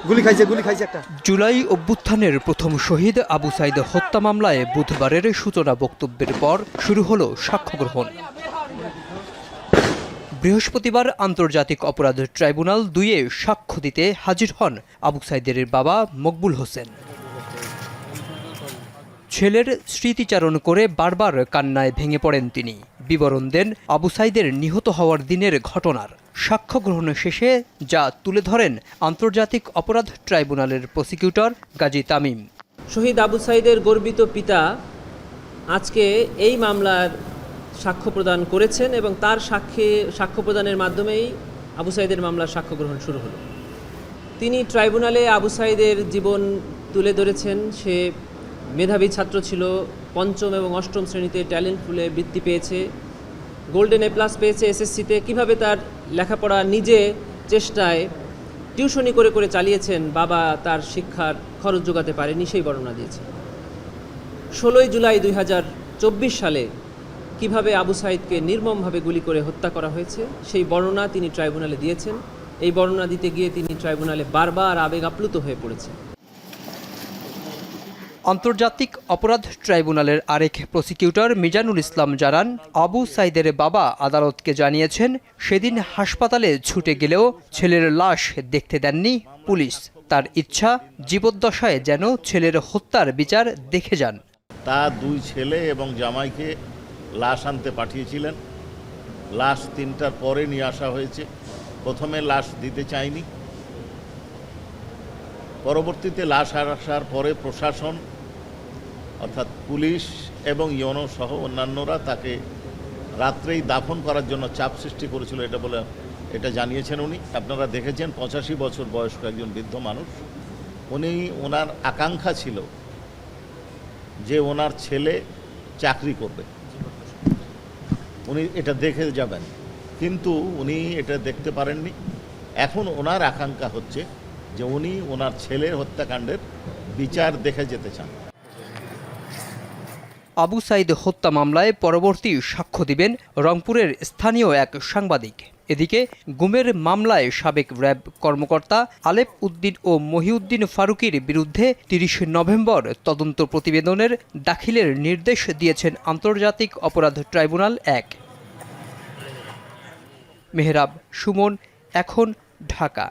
গুলি খাইছে একটা। জুলাই অভ্যুত্থানের প্রথম শহীদ আবু সাইদ হত্যা মামলায় বুধবারের সূচনা বক্তব্যের পর শুরু হলো সাক্ষ্য গ্রহণ। বৃহস্পতিবার আন্তর্জাতিক অপরাধ ট্রাইব্যুনাল ২-এ সাক্ষ্য দিতে হাজির হন আবু সাইদের বাবা মকবুল হোসেন। ছেলের স্মৃতিচারণ করে বারবার কান্নায় ভেঙে পড়েন তিনি। বিবরণ দেন আবু সাইদের নিহত হওয়ার দিনের ঘটনার। সাক্ষ্য গ্রহণ শেষে যা তুলে ধরেন আন্তর্জাতিক অপরাধ ট্রাইব্যুনালের প্রসিকিউটর গাজী তামিম। শহীদ আবু সাইদের গর্বিত পিতা আজকে এই মামলার সাক্ষ্য প্রদান করেছেন এবং তার সাক্ষ্য প্রদানের মাধ্যমেই আবু সাইদের মামলার সাক্ষ্য গ্রহণ শুরু হলো। তিনি ট্রাইব্যুনালে আবু সাইদের জীবন তুলে ধরেছেন। সে মেধাবী ছাত্র ছিল, পঞ্চম এবং অষ্টম শ্রেণীতে ট্যালেন্ট পুলে বৃত্তি পেয়েছে, গোল্ডেন এ+ পেয়েছে এসএসসিতে। কীভাবে তার লেখাপড়া নিজে চেষ্টায় টিউশনি করে করে চালিয়েছেন, বাবা তার শিক্ষার খরচ যোগাতে পারেনি, সেই বর্ণনা দিয়েছে। 16 জুলাই 2024 সালে কিভাবে আবু সাইদকে নির্মমভাবে গুলি করে হত্যা করা হয়েছে সেই বর্ণনা তিনি ট্রাইব্যুনালে দিয়েছেন। এই বর্ণনা দিতে গিয়ে তিনি ট্রাইব্যুনালে বারবার আবেগ আপ্লুত হয়ে পড়েছেন। আন্তর্জাতিক অপরাধ ট্রাইব্যুনালের আরেক প্রসিকিউটর মিজানুল ইসলাম জানান, আবু সাইদের বাবা আদালতকে জানিয়েছেন সেদিন হাসপাতালে ছুটে গেলেও ছেলের লাশ দেখতে দেননি পুলিশ। তার ইচ্ছা জীবদ্দশায় যেন ছেলের হত্যার বিচার দেখে যান। তার 2 ছেলে এবং জামাইকে লাশ আনতে পাঠিয়েছিলেন। লাশ 3টার পরে নিয়ে আসা হয়েছে। প্রথমে লাশ দিতে চায়নি, পরবর্তীতে লাশ আসার পরে প্রশাসন অর্থাৎ পুলিশ এবং ইউনো সহ অন্যান্যরা তাকে রাত্রেই দাফন করার জন্য চাপ সৃষ্টি করেছিল, এটা জানিয়েছেন উনি। আপনারা দেখেছেন 85 বছর বয়স্ক একজন বৃদ্ধ মানুষ। ওনার আকাঙ্ক্ষা ছিল যে ওনার ছেলে চাকরি করবে, উনি এটা দেখে যাবেন, কিন্তু উনি এটা দেখতে পারেননি। এখন ওনার আকাঙ্ক্ষা হচ্ছে যে উনি ওনার ছেলের হত্যাকাণ্ডের বিচার দেখে যেতে চান। আবু সাইদ হত্যা মামলায় পরবর্তী সাক্ষ্য দিবেন রংপুরের স্থানীয় এক সাংবাদিক। এদিকে গুমের মামলায় সাবেক র্যাব কর্মকর্তা আলেপ উদ্দিন ও মহিউদ্দিন ফারুকীর বিরুদ্ধে 30 নভেম্বর তদন্ত প্রতিবেদনের দাখিলের নির্দেশ দিয়েছেন আন্তর্জাতিক অপরাধ ট্রাইব্যুনাল 1। মেহরাব সুমন, এখন, ঢাকা।